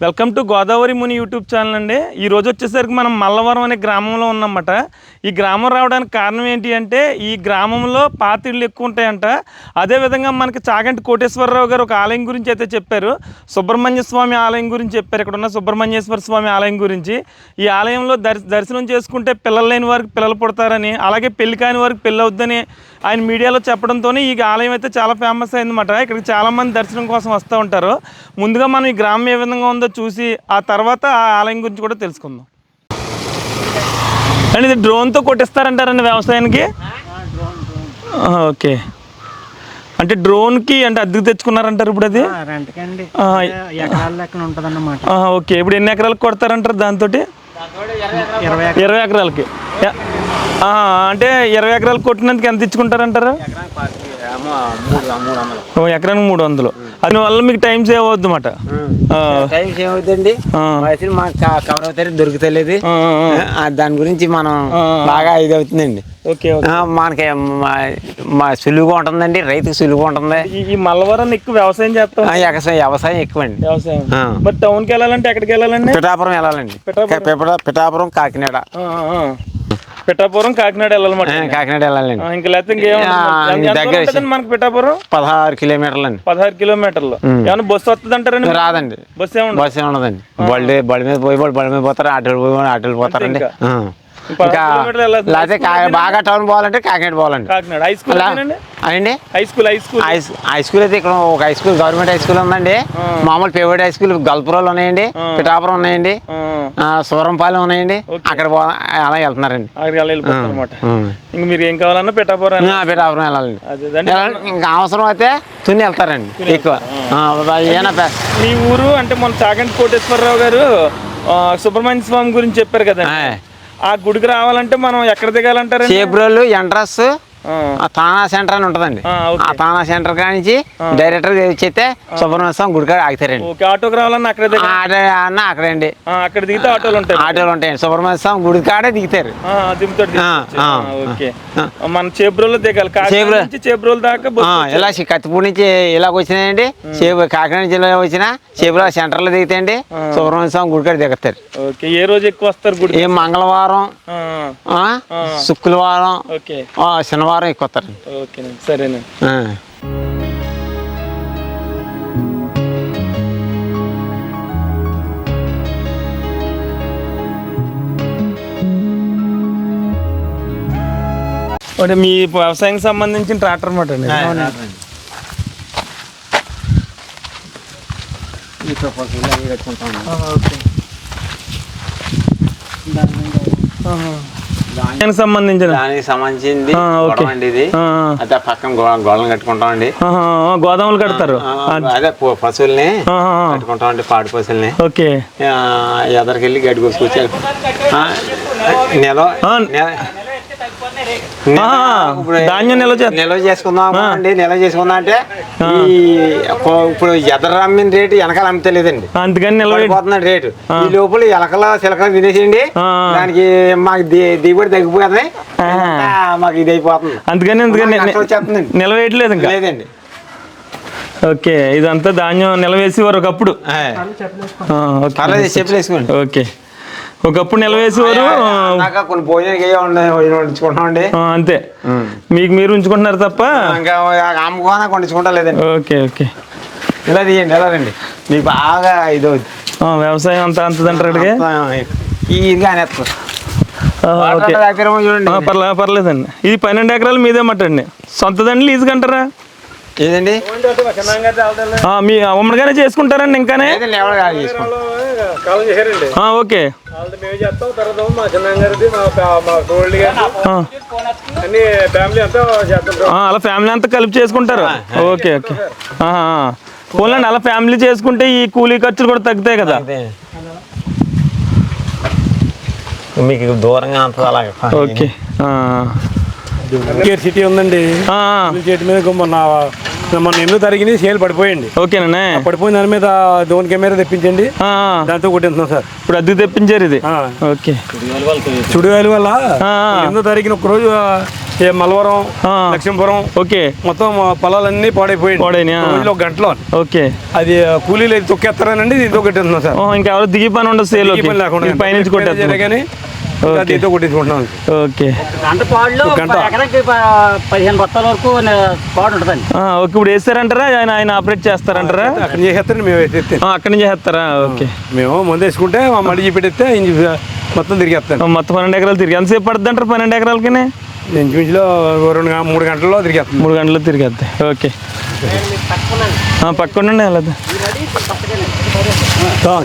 Welcome to Godavari Muni YouTube channel అండి. ఈ రోజు వచ్చేసరికి మనం మల్లవరం అనే గ్రామంలో ఉన్నామన్నమాట. ఈ గ్రామం రావడానికి కారణం ఏంటి అంటే ఈ గ్రామంలో పాత ఇళ్ళు ఎక్కువ ఉంటాయంట. అదేవిధంగా మనకి చాగంటి కోటేశ్వరరావు గారు ఒక ఆలయం గురించి అయితే చెప్పారు. సుబ్రహ్మణ్య స్వామి ఆలయం గురించి చెప్పారు. ఇక్కడ ఉన్న సుబ్రహ్మణ్యేశ్వర స్వామి ఆలయం గురించి. ఈ ఆలయంలో దర్శనం చేసుకుంటే పిల్లలు లేని వారికి పిల్లలు పుడతారని, అలాగే పెళ్లి కాని వారికి పెళ్ళి అవుద్దని ఆయన మీడియాలో చెప్పడంతో ఈ ఆలయం అయితే చాలా ఫేమస్ అయిందన్నమాట. ఇక్కడికి చాలామంది దర్శనం కోసం వస్తూ ఉంటారు. ముందుగా మనం ఈ గ్రామం ఏ విధంగా ఉందో చూసి ఆ తర్వాత ఆ ఆలయం గురించి కూడా తెలుసుకుందాం. అండ్ ఇది డ్రోన్తో కొట్టిస్తారంటారండి వ్యవసాయానికి? ఓకే, అంటే డ్రోన్కి అంటే అద్దెకు తెచ్చుకున్నారంటారు ఇప్పుడు అది? ఓకే, ఇప్పుడు ఎన్ని ఎకరాలకు కొడతారంటారు దాంతో? 20 ఎకరాలకి. అంటే 20 ఎకరాలు కొట్టినందుకు ఎంత ఇచ్చుకుంటారంటారు? ఎకరానికి 300. దానివల్ల మీకు టైం సేవ్ అవుద్ది అన్నమాట. టైం సేవ్ అవుతుందండి, మాకు కవర్ అవుతారు దొరుకుతలేదు. దాని గురించి మనం బాగా ఇది అవుతుందండి. ఓకే, మనకి సులువుగా ఉంటుందండి, రైతుకు సులువుగా ఉంటుంది. ఈ మల్లవరం ఎక్కువ వ్యవసాయం చేస్తాం. వ్యవసాయం ఎక్కువ అండి. బట్ టౌన్కి వెళ్ళాలంటే ఎక్కడికి వెళ్ళాలండి? పిఠాపురం వెళ్ళాలండి. పిఠాపురం కాకినాడ. పిఠాపురం కాకినాడ వెళ్ళాలన్నమాట. కాకినాడ వెళ్ళాలండి. ఇంకా లేకపోతే ఇంకేమో మనకి పిఠాపురం 16 కిలోమీటర్లు అండి. 16 కిలోమీటర్లు. ఏమన్నా బస్సు వస్తుంది అంటారండి? రాదండి, బస్సు ఏముండదండి. బడి మీద పోతారు, ఆటోలు పోతారండి. ఇంకా లేకపోతే బాగా టౌన్ పోవాలంటే కాకినాడ పోవాలండి. కాకినాడ హై స్కూల్ అండి. హై స్కూల్ అయితే ఇక్కడ ఒక high school, government high school ఉందండి. మామూలు ప్రైవేట్ హై స్కూల్ గల్పురాలు ఉన్నాయండి, పిఠాపురం ఉన్నాయండి, సూరంపాలెం ఉన్నాయండి. అక్కడ అలా వెళ్తున్నారండి. ఇంకా మీరు ఏం కావాలన్నా పిఠాపురం వెళ్ళాలండి. ఇంకా అవసరం అయితే తుని వెళ్తారండి ఎక్కువ. మీ ఊరు అంటే మన చాగంటి కోటేశ్వరరావు గారు సుబ్రహ్మణ్య స్వామి గురించి చెప్పారు కదా, ఆ గుడికి రావాలంటే మనం ఎక్కడ దిగాలంటారు? చేబ్రోలు ఎంట్రన్స్ తానా సెంటర్ అని ఉంటదండి. ఆ తానా సెంటర్ కానించి డైరెక్టర్ వచ్చేస్తే సుబ్రహ్మణ్య స్వామి గుడికాడ ఆగుతారండి. ఆటోకి రావాలన్నా అక్కడే అండి. అక్కడ దిగితే ఆటోలు ఉంటాయండి. సుబ్రహ్మణ్య స్వామి గుడి కాడే దిగుతారు. మన చేబ్రోలు దిగాలి. చేబ్రోలు దాకా ఇలా కత్తిపూడి నుంచి ఇలాగ వచ్చినాయండి. కాకినాడ జిల్లా వచ్చిన చేబ్రోలు సెంటర్ లో దిగుతాయండి. సుబ్రహ్మణ్య స్వామి గుడికాడ దిగుతారు. ఏ రోజు ఎక్కువ వస్తారు గుడి? మంగళవారం, శుక్రవారం, శనివారం ఎక్కువ వస్తారండి. ఓకేనండి, సరేనండి. అంటే మీ వ్యవసాయానికి సంబంధించిన ట్రాక్టర్ అన్నమాట అండి. దానికి సంబంధించింది పక్కన గోడలు కట్టుకుంటామండి. గోదాములు కడతారు, అదే పశువుల్ని కట్టుకుంటామండి, పాడి పశువుల్ని. ఓకే, ఎదరికెళ్ళి గడ్డి కోసుకొచ్చారు. ధాన్యం నిల్వ చేసుకుందాం అండి. నిల్వ చేసుకుందాం అంటే ఇప్పుడు ఎదర అమ్మిన రేటు వెనకాల అమ్ముతలేదండి, అందుకని నిలబడిపోతున్నాడు రేటు. ఈ లోపల ఎలకల చిలకలు తినేసేయండి, దానికి మాకు దిగుబడి తగ్గిపోతుంది, మాకు ఇది అయిపోతుంది. అందుకని నిలవేయట్లేదు ఇంకా లేదండి. ఓకే, ఇదంతా ధాన్యం నిలవేసేవారు ఒకప్పుడు. చెప్పులు వేసుకోండి. ఓకే, ఒకప్పుడు నిలవేసేవారు. కొన్ని భోజనం అంతే, మీకు మీరు ఉంచుకుంటున్నారు తప్ప అమ్ముకోనా కొంచుకుంటా లేదండి. ఓకే ఓకే, ఇలా తీయండి. ఎలా రండి, మీకు బాగా ఇది అవుతుంది వ్యవసాయం అంతా అంతదంటారు. పర్లేదండి. ఇది 12 ఎకరాలు మీదే మట్టండి, సొంతదండి లీజుకి అంటారా? ఏదండి, మీ ఉమ్మడిగానే చేసుకుంటారండి? ఇంకానే ఓకే, అలా ఫ్యామిలీ అంతా కలిపి చేసుకుంటారు. ఓకే ఓకే, పోలండి. అలా ఫ్యామిలీ చేసుకుంటే ఈ కూలీ ఖర్చులు కూడా తగ్గుతాయి కదా మీకు దూరంగా అంత. అలాగే ఓకే, సిటీ ఉందండి. చెట్టు మీద మొన్న ఎన్నో తరిగి సేల్ పడిపోయండి. ఓకేనా, పడిపోయిన దాని మీద డ్రోన్ కెమెరా తెప్పించండి, దాంతో కొట్టిస్తున్నాం సార్. ఇప్పుడు అద్దె తెప్పించారు ఇది. ఓకే, చుడిగాలి వల్ల ఎన్నో తరిగిన ఒక రోజు మలవరం, ఆ. లక్ష్మీపురం ఓకే మొత్తం పొలాలన్నీ పాడైపోయాయి. ఒక గంటలో ఓకే. అది కూలీలు తొక్కేస్తారనండి, దీంతో కొట్టేస్తున్నాం సార్. ఇంకా ఎవరు దిగి పని ఉండదు సేల్ పైనుంచి కొట్టేస్తారు కానీ దీంతో కొట్టించుకుంటున్నాం. ఓకే. గంట పాడులో ఎకరాకి 15 బత్తాల వరకు పాడు ఉంటుందండి. ఓకే. ఇప్పుడు వేస్తారంటారా ఆయన ఆపరేట్ చేస్తారంటారా? అక్కడ చేసేస్తారండి, మేము వేసేస్తే అక్కడి నుంచి చేస్తారా? ఓకే. మేము ముందు వేసుకుంటే మళ్ళీ చూపెడితే మొత్తం తిరిగేస్తాను. మొత్తం 12 ఎకరాలు తిరిగి ఎంతసేపు పడుతుంది అంటారు 12 ఎకరాలకి? ఇంచుమించులో 3 గంటల్లో తిరిగేస్తాను. 3 గంటలు తిరిగేస్తాయి. ఓకే. పక్క ఉండండి అలా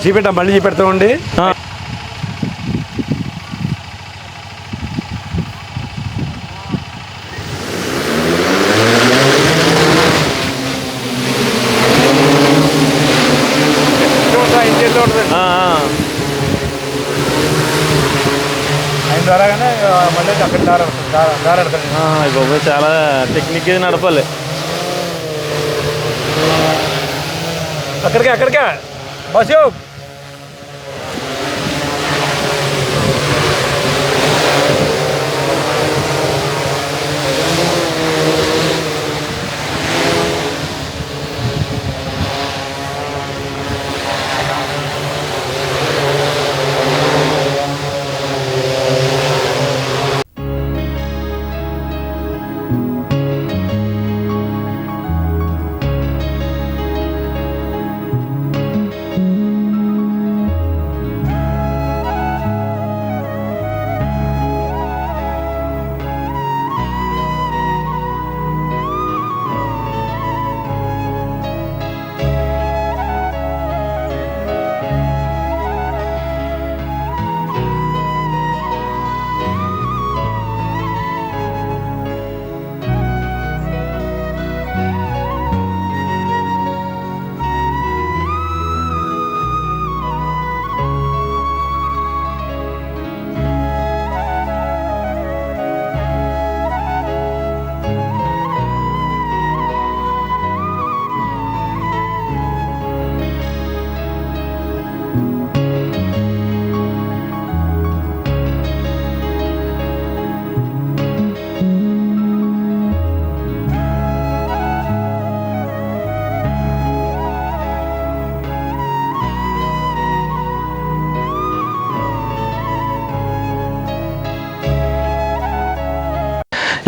చూపెట్టా, మళ్ళీ చూపెడతామండి. ఆయన ద్వారాగానే మళ్ళీ అక్కడ దారాడతాను. బాబు చాలా టెక్నిక్ నడపాలి. అక్కడికే బస్సు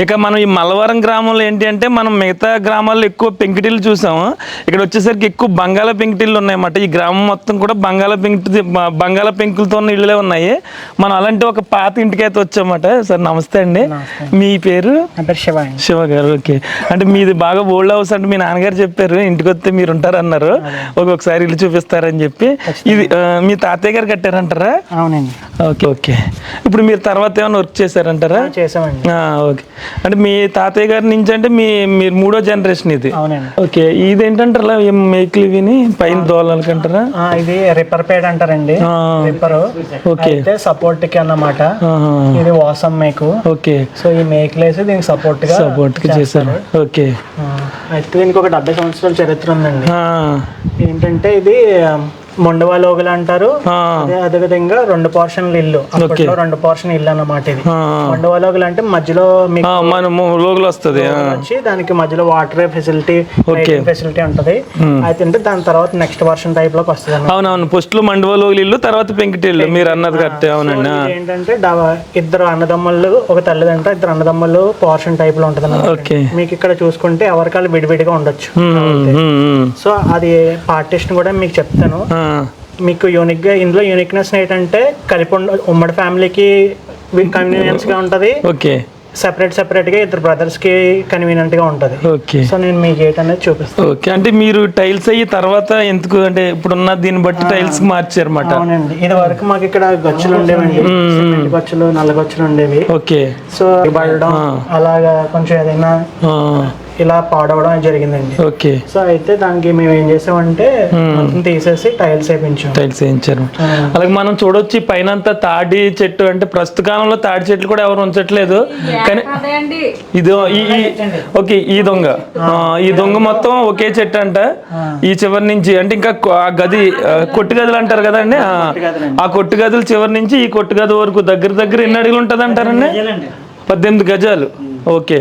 ఇక మనం ఈ మల్లవరం గ్రామంలో ఏంటి అంటే మనం మిగతా గ్రామాల్లో ఎక్కువ పెంకుటిల్లు చూసాము. ఇక్కడ వచ్చేసరికి ఎక్కువ బంగాళ పెంకుటిల్లు ఉన్నాయన్నమాట. ఈ గ్రామం మొత్తం కూడా బంగాళ పెంకులతో ఉన్న ఇళ్ళే ఉన్నాయి. మనం అలాంటి ఒక పాత ఇంటికైతే వచ్చామన్నమాట. సార్ నమస్తే అండి. మీ పేరు? శివ గారు. ఓకే. అంటే మీది బాగా ఓల్డ్ హౌస్ అంటే మీ నాన్నగారు చెప్పారు, ఇంటికి వస్తే మీరు ఉంటారన్నారు, ఒక్కొక్కసారి ఇల్లు చూపిస్తారని చెప్పి. ఇది మీ తాతయ్య గారు కట్టారంటారా? అవునండి. ఓకే. ఓకే. ఇప్పుడు మీరు తర్వాత ఏమైనా వర్క్ చేశారంటారా? చేసామండి. ఓకే. అంటే మీ తాతయ్య గారి నుంచి అంటే మీరు 3వ జనరేషన్ ఇది? అవునండి. ఓకే. ఇదేంటంటారా మేకులు ఇవి పైన దోళాలకి అంటారా? ఇది రిపర్ పేడ్ అంటారండి. రిపర్. ఓకే. సపోర్ట్ కి అన్నమాట. ఇది వాసం మేకు. ఓకే. సో ఈ మేకులు వేసి దీనికి సపోర్ట్ గా చేశారు. ఓకే. అయితే దీనికి ఒక 70 సంవత్సరాల చరిత్ర ఉందండి. ఏంటంటే ఇది మొండవాలోగులు అంటారు. అదే విధంగా 2 పోర్షన్లు ఇల్లు, అప్పట్లో 2 పోర్షన్ ఇల్లు అన్నమాట. ఇది మొండవాలోగులు అంటే మధ్యలో లోగులు వస్తుంది వచ్చి దానికి మధ్యలో వాటర్ ఫెసిలిటీ ఫెసిలిటీ ఉంటది. అయితే దాని తర్వాత నెక్స్ట్ వర్షన్ టైప్ లోకి వస్తుంది. అవునవును. ఫస్ట్ లో మండవలోగులు ఇల్లు, తర్వాత పెంకుటిల్లు మీరు అన్నది కరెక్ట్. అవునండి. ఏంటంటే 2 అన్నదమ్ములు ఒక తల్లిదండ్రులు 2 అన్నదమ్ములు పోర్షన్ టైప్ లో ఉంటది. మీకు ఇక్కడ చూసుకుంటే ఎవరికాలు విడివిడిగా ఉండొచ్చు. సో అది పార్టీషన్ కూడా మీకు చెప్తాను. మీకు యూనిక్ గా ఇందులో యూనిక్నెస్ ఏంటంటే కలిపి ఉమ్మడి ఫ్యామిలీకి కన్వీనియన్స్ గా ఉంటది. ఓకే. సెపరేట్ గా 2 బ్రదర్స్ కి కన్వీనియంట్ గా ఉంటది. ఓకే. సో నేను మీకు ఏంటనేది చూపిస్తాను. ఓకే. అంటే మీరు టైల్స్ అయ్యి తర్వాత ఎందుకు అంటే ఇప్పుడున్న దీన్ని బట్టి టైల్స్ మార్చారు అన్నమాట. అవునండి. ఇది వరకు మాకు ఇక్కడ గచ్చులు ఉండేవండి, గచ్చులు, నల్ల గచ్చులు ఉండేవి. ఓకే. సో పడడం అలాగా కొంచెం ఏదైనా ఇలా పాడవడం జరిగిందండి. ఓకే. సో అయితే దానికి మేము ఏం చేసామంటే మొత్తం తీసేసి టైల్స్ వేయించారు. అలాగే మనం చూడొచ్చు పైన తాడి చెట్టు, అంటే ప్రస్తుత కాలంలో తాడి చెట్లు కూడా ఎవరు ఉంచట్లేదు. కానీ ఇదో ఓకే ఈ దొంగ మొత్తం ఒకే చెట్టు అంట. ఈ చివరి నుంచి అంటే ఇంకా ఆ గది కొట్టు గదులు అంటారు కదండి, ఆ కొట్టు గదులు చివరి నుంచి ఈ కొట్టు గది వరకు దగ్గర ఎన్ని అడుగులు ఉంటది అంటారండి? 18 గజాలు. ఓకే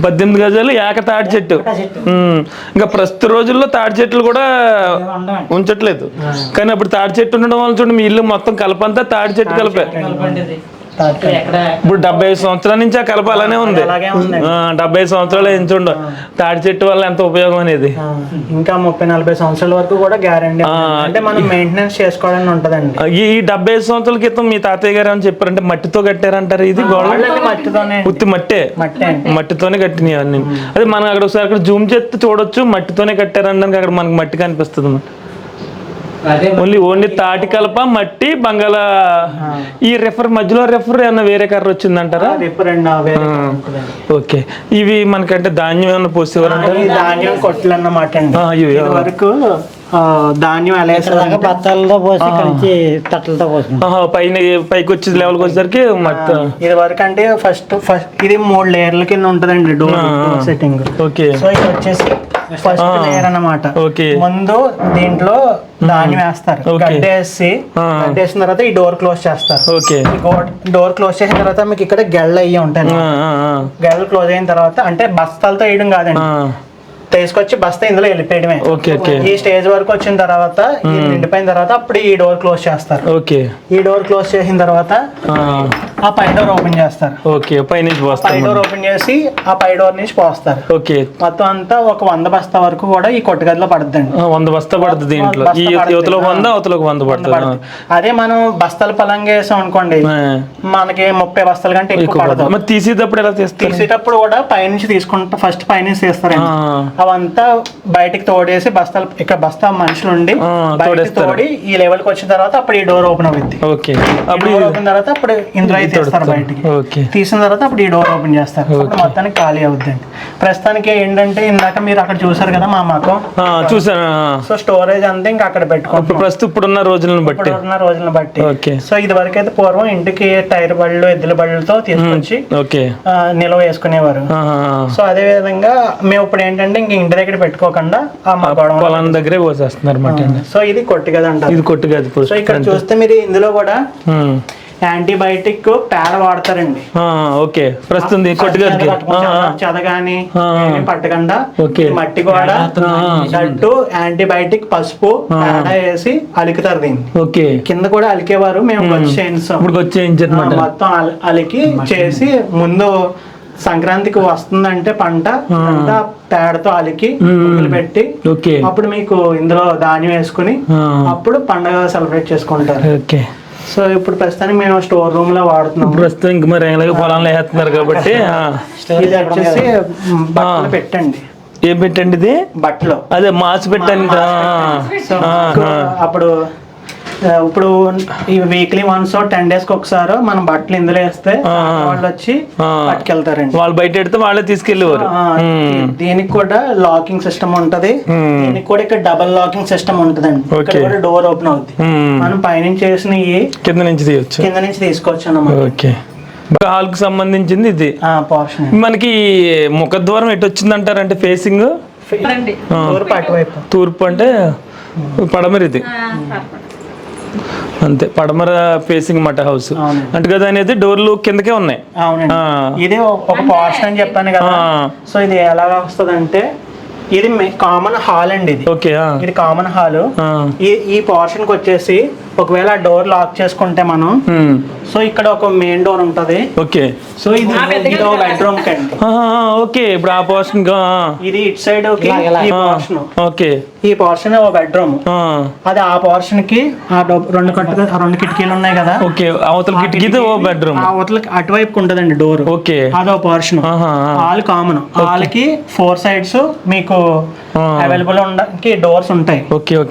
18 గజాలు ఏక తాడి చెట్టు. ఇంకా ప్రస్తుత రోజుల్లో తాడి చెట్లు కూడా ఉంచట్లేదు, కానీ అప్పుడు తాడి చెట్టు ఉండడం వల్ల చూడండి మీ ఇల్లు మొత్తం కలపంతా తాడి చెట్టు కలిపే. ఇప్పుడు 75 సంవత్సరాల నుంచి ఆ కలప అలానే ఉంది. 75 సంవత్సరాలు ఎంచుండ తాడి చెట్టు వల్ల ఎంత ఉపయోగం అనేది. ఇంకా 30-40 సంవత్సరాల వరకు కూడా గ్యారంటీ, అంటే మనం మెయింటెనెన్స్ చేసుకోవడానికి ఉంటదండి. ఈ 75 సంవత్సరాల క్రితం మీ తాతయ్య గారు అని చెప్పారంటే మట్టితో కట్టారంటారు. ఇది మట్టితోనే, ఉత్తి మట్టితోనే కట్టినవి అన్ని. అదే మనం అక్కడ ఒకసారి అక్కడ జూమ్ చేస్తే చూడొచ్చు, మట్టితోనే కట్టారనడానికి అక్కడ మనకి మట్టి కనిపిస్తుంది అన్నమాట. ఓన్లీ తాటి కలప, మట్టి, బంగాళ. ఈ మధ్యలో ఏమన్నా వేరే కర్ర వచ్చిందంటారా? ఓకే. ఇవి మనకంటే ధాన్యం ఏమన్నా పోసేవారు? ధాన్యం కొట్లు అన్నమాట అండి. వరకు ధాన్యం ఎలా బత్తాలతో పోసి తట్టలతో పోసి పైకి వచ్చే లెవెల్కి వచ్చేసరికి ఇది వరకు అంటే ఫస్ట్ ఇది 3 లేయర్ల కింద ఉంటదండి డోర్ సెట్టింగ్. ఓకే. సో ఇది వచ్చేసి ఫస్ట్ లేయర్ అన్నమాట. ముందు దీంట్లో ధాన్యం వేస్తారు, గడ్డేసిన తర్వాత ఈ డోర్ క్లోజ్ చేస్తారు. డోర్ క్లోజ్ చేసిన తర్వాత మీకు ఇక్కడ గెళ్ళ అయ్యి ఉంటాయి. గెళ్ళ క్లోజ్ అయిన తర్వాత అంటే బస్తాలతో వేయడం కాదండి, తీసుకొచ్చి బస్తా ఇందులో వెళ్ళిపోయడమే. ఈ స్టేజ్ వరకు వచ్చిన తర్వాత నిండిపోయిన తర్వాత అప్పుడు ఈ డోర్ క్లోజ్ చేస్తారు. ఈ డోర్ క్లోజ్ చేసిన తర్వాత ఆ పై డోర్ ఓపెన్ చేస్తారు. పై డోర్ ఓపెన్ చేసి ఆ పై డోర్ నుంచి పోస్తారు. మొత్తం అంతా ఒక 100 బస్తా వరకు కూడా ఈ కొట్టుగదిలో పడుతుందండి. 100 బస్తా పడుతుంది దీంట్లో. అదే మనం బస్తాలు పలంగా వేసాం అనుకోండి, మనకి 30 బస్తాల కంటే ఎక్కువ పడదు. తీసేటప్పుడు కూడా పైనుంచి తీసుకుంటా, ఫస్ట్ పైనుంచి తీస్తారండి. అవంతా బయటికి తోడేసి బస్తాలు, ఇక్కడ బస్తా మనుషులు ఉండి బయటికి తోడి ఈ లెవెల్ కి వచ్చిన తర్వాత అప్పుడు ఈ డోర్ ఓపెన్ అవుతుంది. డోర్ ఓపెన్ తర్వాత అప్పుడు ఇందులో తీస్తారు బయటికి. తీసిన తర్వాత అప్పుడు ఈ డోర్ ఓపెన్ చేస్తారు. అప్పుడు మొత్తానికి ఖాళీ అవుతుందండి. ప్రస్తుతానికి ఏంటంటే ఇందాక మీరు అక్కడ చూసారు కదా మా మాకు చూసాను. సో స్టోరేజ్ అంతా ఇంకా అక్కడ పెట్టుకోండి ప్రస్తుతం ఇప్పుడున్న రోజులను బట్టి. సో ఇది వరకు అయితే పూర్వం ఇంటికి టైర్ బళ్ళు, ఎద్దుల బళ్ళతో తీసుకొచ్చి నిల్వ వేసుకునేవారు. సో అదే విధంగా మేము ఇప్పుడు ఏంటంటే ఇంక ఇంటి దగ్గర పెట్టుకోకుండా పొలం దగ్గరే పోసేస్తున్నారు. సో ఇది కొట్టుగది అంటారు. ఇది కొట్టుగది. సో ఇక్కడ చూస్తే మీరు ఇందులో కూడా యాంటీబయాటిక్ పేడ వాడతారండి. ఓకే. ప్రస్తుతం చదగాని పట్టకుండా మట్టి కూడా అట్టు యాంటీబయాటిక్, పసుపు, పేడ వేసి అలుకుతారు దీన్ని. ఓకే. కింద కూడా అలికేవారు, మేము మొత్తం అలికి చేసి ముందు సంక్రాంతికి వస్తుందంటే పంట అంతా పేడతో అలికి పెట్టి అప్పుడు మీకు ఇందులో ధాన్యం వేసుకుని అప్పుడు పండగ సెలబ్రేట్ చేసుకుంటారు. సో ఇప్పుడు ప్రస్తుతానికి మేము స్టోర్ రూమ్ లో వాడుతున్నాం. ప్రస్తుతం ఇంక మరి పొలంలో వేస్తున్నారు కాబట్టి ఇది వచ్చేసి బట్టలు పెట్టండి. ఏం పెట్టండి? ఇది బట్టలు, అదే మాస్ పెట్టండి. అప్పుడు ఇప్పుడు ఈ వీక్లీ వన్స్ 10 days కి ఒకసారి మనం బట్టలు ఇందులో వేస్తే వాళ్ళు వచ్చి పట్టుకెళ్తారండి. వాళ్ళు బయట పెడితే వాళ్ళే తీసుకెళ్ళేవారు. దీనికి కూడా లాకింగ్ సిస్టమ్ ఉంటది. దీనికి కూడా ఇక్కడ డబల్ లాకింగ్ సిస్టమ్ ఉంటదండి. ఇక్కడ కూడా డోర్ ఓపెన్ అవుతుంది. మనం పైనుంచి వేసిన కింద నుంచి తీసుకోవచ్చు అన్నమాట. హాల్ కు సంబంధించింది ఇది పోర్షన్. మనకి ముఖద్వారం ఎటు వచ్చింది అంటారంటే ఫేసింగ్ తూర్పు అంటే పడమర. ఇది అంతే, పడమర ఫేసింగ్ మట హౌస్ అంటే కదా అనేది. డోర్లు కిందకే ఉన్నాయి. ఇది ఒక పోర్షన్ అని చెప్పాను కదా. సో ఇది ఎలా వస్తుంది అంటే ఇది కామన్ హాల్ అండి. ఇది కామన్ హాల్. ఈ పోర్షన్ కి వచ్చేసి ఒకవేళ డోర్ లాక్ చేసుకుంటే మనం సో ఇక్కడ ఒక మెయిన్ డోర్ ఉంటది. సో ఇది బెడ్రూమ్ కండి. ఇప్పుడు ఆ పోర్షన్ ఇది ఇట్ సైడ్ ఈ పోర్షన్ బెడ్రూమ్. అది ఆ పోర్షన్ కి రెండు కిటికీలు ఉన్నాయి కదా. అవతల కిటికీ బెడ్రూమ్, అవతలకి అటువైపు ఉంటదండి డోర్. అదో పోర్షన్. Hall common. హాల్ కి 4 sides మీకు అవైలబుల్ ఉండడానికి డోర్స్ ఉంటాయి.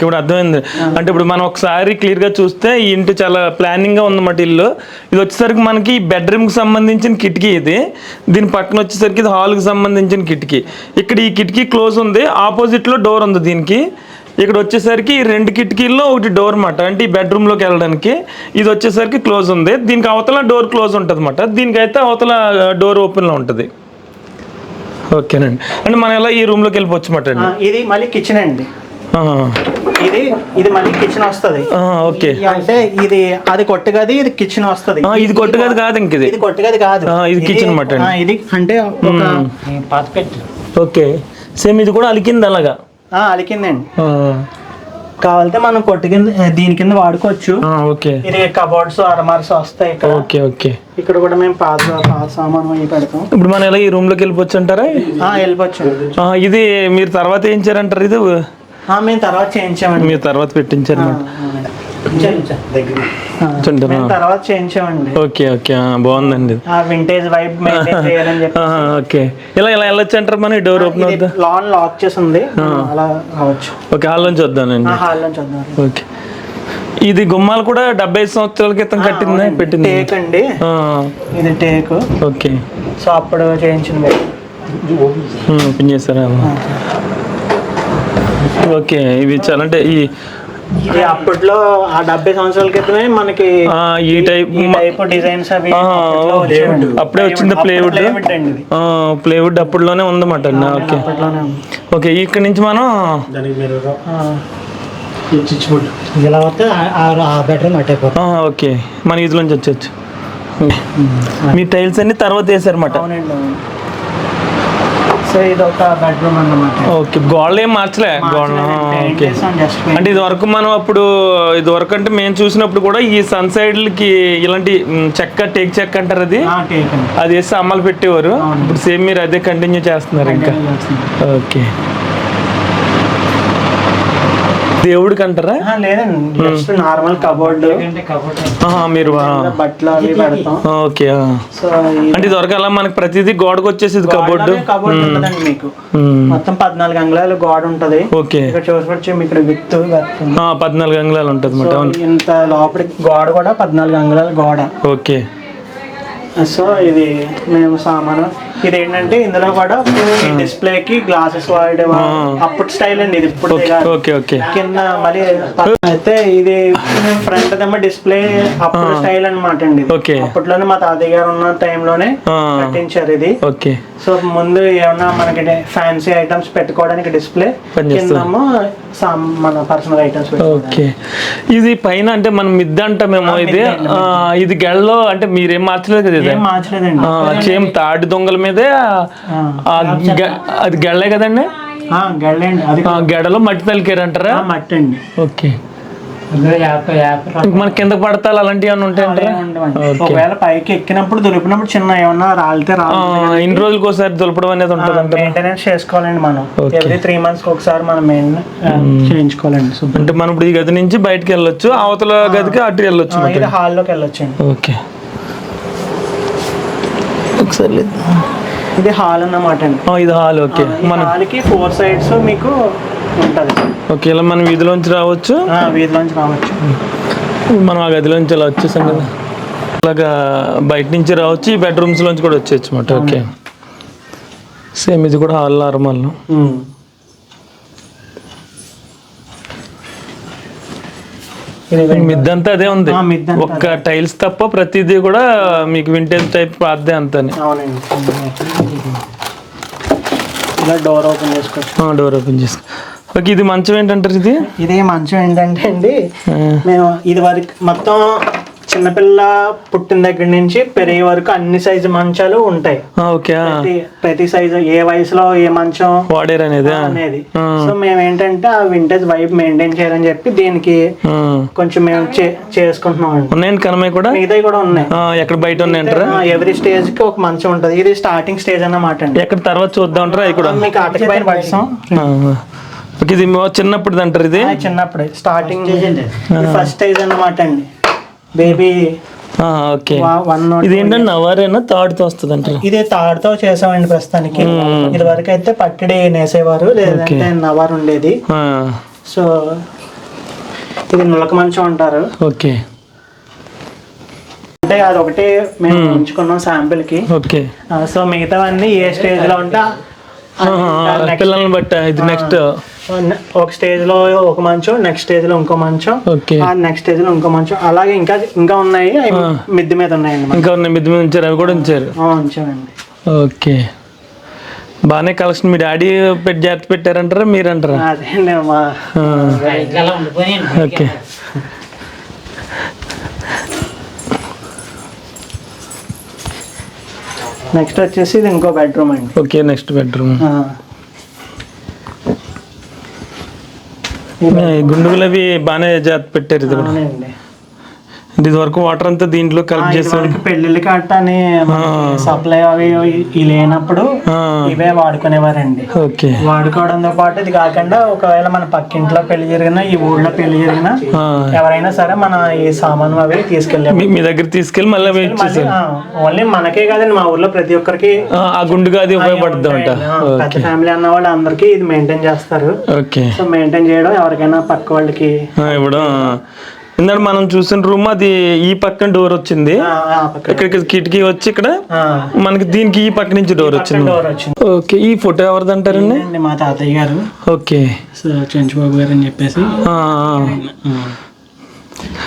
ఇప్పుడు అర్థమైంది. అంటే ఇప్పుడు మనం ఒకసారి క్లియర్ గా చూస్తే ఈ ఇంటి చాలా ప్లానింగ్ గా ఉందన్నమాట ఇల్లు. ఇది వచ్చేసరికి మనకి బెడ్రూమ్ కి సంబంధించిన కిటికీ. ఇది దీని పక్కన వచ్చేసరికి ఇది హాల్ కి సంబంధించిన కిటికీ. ఇక్కడ ఈ కిటికీ క్లోజ్ ఉంది, ఆపోజిట్ లో డోర్ ఉంది దీనికి. ఇక్కడ వచ్చేసరికి 2 కిటికీల్లో ఒకటి డోర్ మాట, అంటే ఈ బెడ్రూమ్ లోకి వెళ్ళడానికి. ఇది వచ్చేసరికి క్లోజ్ ఉంది, దీనికి అవతల డోర్ క్లోజ్ ఉంటుంది అన్నమాట. దీనికైతే అవతల డోర్ ఓపెన్ లో ఉంటుంది. ఓకేనండి. అంటే మనం ఎలా ఈ రూమ్ లోకి వెళ్ళిపోవచ్చు మాట. ఇది మళ్ళీ కిచెన్ అండి. ఇది మళ్ళీ కిచెన్ వస్తుంది. ఓకే, అంటే ఇది అది కొట్టుగది, ఇది కిచెన్ వస్తుంది. ఇది కొట్టుగది కాదు, ఇంక ఇది కొట్టుగది కాదు, ఇది కిచెన్ అన్నమాట. ఇది అంటే పాత పెట్టి. ఓకే, సేమ్ ఇది కూడా అలికింది అలాగా. అలికిందండి. కావాలంటే మనం కొట్టు కింద దీని కింద వాడుకోవచ్చు. ఓకే, ఇది కబోర్డ్స్ అరమార్స్ వస్తాయి ఇక్కడ. ఓకే ఓకే, ఇక్కడ కూడా మేము పాత సామాను అవి పెడతాం. ఇప్పుడు మనం ఎలా ఈ రూమ్ లోకి వెళ్ళిపోవచ్చు అంటారా? వెళ్ళిపోవచ్చు. ఇది మీరు తర్వాత చేయించారంటారు? ఇది మేము తర్వాత చేయించామండి. మీరు తర్వాత పెట్టించారు తర్వాత చేయించామండి. ఓకే ఓకే, బాగుందండి. వింటేజ్ వైబ్ మెయింటైన్ చేయాలని చెప్పి. ఓకే, ఇలా ఇలా వెళ్ళొచ్చు అంటారు? మన డోర్ ఓపెన్ అవుతా, లాన్ లాక్ చేసి ఉంది, అలా రావచ్చు. ఓకే, హాల్ నుంచి వద్దానండి. హాల్ నుంచి వద్దాం. ఓకే, ఇది గుమ్మాలు కూడా 75 సంవత్సరాల క్రితం కట్టింది, పెట్టింది. టేక్ అండి, ఇది టేక్. ఓకే, సో అప్పుడు చేయించింది. ఓపెన్ చేస్తారా? ఓకే, ఇవి చాలా అంటే ఈ అప్పట్లో ఆ 70 సంవత్సరాల క్రితమే మనకి ఈ టైప్ డిజైన్స్ అవి అప్పుడే వచ్చింది. ప్లేవుడ్ అప్పట్లోనే ఉందన్నమాట అండి. ఓకే ఓకే, ఇక్కడ నుంచి మనం ఇలా వస్తే ఆ బెడ్రూమ్ అట్టయిపోతుంది. ఓకే, మన ఇదిలోంచి వచ్చేచ్చు. మీ టైల్స్ అన్ని తర్వాత వేసారన్నమాట. సో ఇది ఒక బెడ్రూమ్ అన్నమాట. ఓకే, గోడలు ఏం మార్చలే? గోడ ఓకే. అంటే ఇది వరకు మనం అప్పుడు ఇది వరకు అంటే మేము చూసినప్పుడు కూడా ఈ సన్ సైడ్లకి ఇలాంటి చెక్క, టేక్ చెక్క అంటారు, అది వేసి అమ్మలు పెట్టేవారు. ఇప్పుడు సేమ్ మీరు అదే కంటిన్యూ చేస్తున్నారు ఇంకా? ఓకే, దేవుడికి అంటారా? లేదండి, జస్ట్ నార్మల్ కబోర్డ్. మీరు బట్టలు అవి పెడతాం. ఓకే, అంటే ఇది వరకు అలా మనకి ప్రతిదీ గోడకు వచ్చేసి కబోర్డు. కబోర్డ్ ఉంటుందండి మీకు. మొత్తం 14 అంగుళాలు గోడ ఉంటది. ఓకే, ఇక్కడ చూసుకోవచ్చు, ఇక్కడ విత్ 14 అంగుళాలు ఉంటుంది అన్నమాట. ఇంత లోపలికి గోడ కూడా 14 అంగుళాల గోడ. ఓకే, సో ఇది మేము సామాను. ఇది ఏంటంటే ఇందులో కూడా డిస్ప్లేకి గ్లాసెస్ వాడేవా, అప్పుడు స్టైల్ అండి ఇది. ఇప్పుడు కింద మళ్ళీ అయితే ఇది ఫ్రంట్ ఏమో డిస్ప్లే అప్పుడు స్టైల్ అనమాట అండి. అప్పట్లోనే మా తాతయ్య గారు ఉన్న టైంలోనే కట్టించారు ఇది. సో ముందు ఏమన్నా మనకి ఫ్యాన్సీ ఐటమ్స్ పెట్టుకోవడానికి డిస్ప్లే, కిందమో మన పర్సనల్ ఐటమ్స్. ఓకే, ఇది పైన అంటే మనం మిద్దె అంటామేమో. ఇది గెడలో అంటే మీరేం మార్చలేదు కదా? ఇది మార్చలేదండి, సేమ్ తాడి దొంగల మీదే అది గెడలే కదండి? గెడలో మట్టి తలికారంటారా? మట్టి అండి. ఓకే, మన కింద పడతాలు అలాంటివి ఏమైనా ఉంటాయంటారా? ఒకవేళ పైకి ఎక్కినప్పుడు దులిపినప్పుడు చిన్న ఏమన్నా రాలితే ఇన్ని రోజులకి ఒకసారి దులపడం అనేది ఉంటుంది. మెయింటెనెన్స్ చేసుకోవాలండి మనం. ఎవ్రీ 3 months ఒకసారి మనం చేయించుకోవాలండి. అంటే మనం ఇప్పుడు ఈ గది నుంచి బయటకు వెళ్ళొచ్చు, అవతల గదికి అటు వెళ్ళొచ్చు, ఇది హాల్లోకి వెళ్ళొచ్చు. ఓకే, ఒకసారి ఇది హాల్ అన్నమాట అండి. ఇది హాల్. ఓకే, మన హాల్కి 4 sides మీకు ఉంటుంది. ఓకే, ఇలా మనం వీధిలోంచి రావచ్చు. వీధిలోంచి రావచ్చు. మనం ఆ గదిలోంచి అలా వచ్చేసాం కదా, అలాగా బయట నుంచి రావచ్చు. ఈ బెడ్రూమ్స్ లోంచి కూడా వచ్చేయచ్చు అన్నమాట. ఓకే, సేమ్ ఇది కూడా హాల్ నార్మల్. మిద్దంతా అదే ఉంది, ఒక్క టైల్స్ తప్ప ప్రతిదీ కూడా మీకు వింటేజ్ టైప్ పాతదే అంతానే. డోర్ ఓపెన్ చేసుకోవచ్చు. డోర్ ఓపెన్ చేసుకో. ఓకే, ఇది మంచం ఏంటంటారు? ఇది మంచం ఏంటంటే అండి, మేము ఇది వరకు మొత్తం చిన్నపిల్ల పుట్టిన దగ్గర నుంచి పెరిగే వరకు అన్ని సైజు మంచాలు ఉంటాయి. ప్రతి సైజు ఏ వయసులో ఏ మంచం వాడారు అనేది. సో మేము ఏంటంటే ఆ వింటేజ్ వైబ్ మెయింటైన్ చేయాలని చెప్పి దీనికి కొంచెం మేము చేసుకుంటున్నాం అండి. మిగతాయి కూడా ఉన్నాయి, ఎక్కడ బయట ఉన్నాయంటారా? ఎవ్రీ స్టేజ్ కి ఒక మంచం ఉంటుంది. ఇది స్టార్టింగ్ స్టేజ్ అన్నమాట అండి. ఎక్కడ తర్వాత చూద్దాం అంటారా? ఇక్కడ మీకు అటక పైన పడతాం. ఇది చిన్నప్పుడు అంటారు? ఇది చిన్నప్పుడు స్టార్టింగ్ ఫస్ట్ స్టేజ్ అన్నమాట అండి. బేబీ ఓకే, ఇది ఏంటంటే నవారేనా తాడుతో వస్తుంది అంటారు? ఇది తాడుతో చేసామండి ప్రస్తుతానికి. ఇది వరకు అయితే పట్టిడి నేసేవారు, లేదంటే నవారు ఉండేది. సో ఇది నులక మంచం అంటారు. ఓకే, అంటే అదొకటి మేము ఉంచుకున్నాం శాంపిల్ కి. ఓకే, సో మిగతావన్నీ ఏ స్టేజ్ లో ఉంటే పిల్లల్ని బట్టి ఇది నెక్స్ట్ ఒక స్టేజ్ లో ఒక మంచం, నెక్స్ట్ స్టేజ్ లో ఇంకో మంచం, నెక్స్ట్ స్టేజ్ లో ఇంకో మంచం, అలాగే ఇంకా ఉన్నాయి. మిద్దె మీద ఉన్నాయండి. ఇంకా ఉన్నాయి, మిద్దె మీద ఉంచారు, అవి కూడా ఉంచారు. ఉంచామండి. ఓకే, బాగానే కలెక్షన్ మీ డాడీ జాగ్రత్త పెట్టారంటారా మీరంటారా? అదే అండి మా ఇలా ఉండిపోయి ఓకే. నెక్స్ట్ వచ్చేసి ఇది ఇంకో బెడ్రూమ్ అండి. Okay, next bedroom. గుండుగులు అవి బాగానే జాగ్రత్త పెట్టారు. ఇది కూడా అవునండి. ఇది వరకు వాటర్ అంతా దీంట్లో కలెక్ట్ చేసాం. పెళ్లిళ్ళకి అట్టని సప్లై అవి లేనప్పుడు ఇవే వాడుకునేవారండి. ఓకే. వాడుకోవడంతో పాటు ఇది కాకుండా ఒకవేళ మన పక్కింట్లో పెళ్లి జరిగినా ఈ ఊళ్ళో పెళ్లి జరిగినా ఎవరైనా సరే మన ఈ సామాను అవి తీసుకెళ్ళే మీ దగ్గర తీసుకెళ్ళి మళ్ళీ ఓన్లీ మనకే కాదండి మా ఊర్లో ప్రతి ఒక్కరికి ఆ గుండుగా అది ఉపయోగపడుతుంది అంట. పెద్ద ఫ్యామిలీ అన్న వాళ్ళు అందరికి ఇది మెయింటైన్ చేస్తారు. ఓకే. సో మెయింటైన్ చేయడం ఎవరికైనా పక్క వాళ్ళకి ఇవ్వడం. ఇందాక మనం చూసిన రూమ్ అది ఈ పక్కన డోర్ వచ్చింది, ఇక్కడికి కిటికీ వచ్చి ఇక్కడ మనకి దీనికి ఈ పక్క నుంచి డోర్ వచ్చింది. ఓకే. ఈ ఫోటో ఎవరిది అంటారండి? మా తాతయ్య గారు. ఓకే. చెంచుబాబు గారు అని చెప్పేసి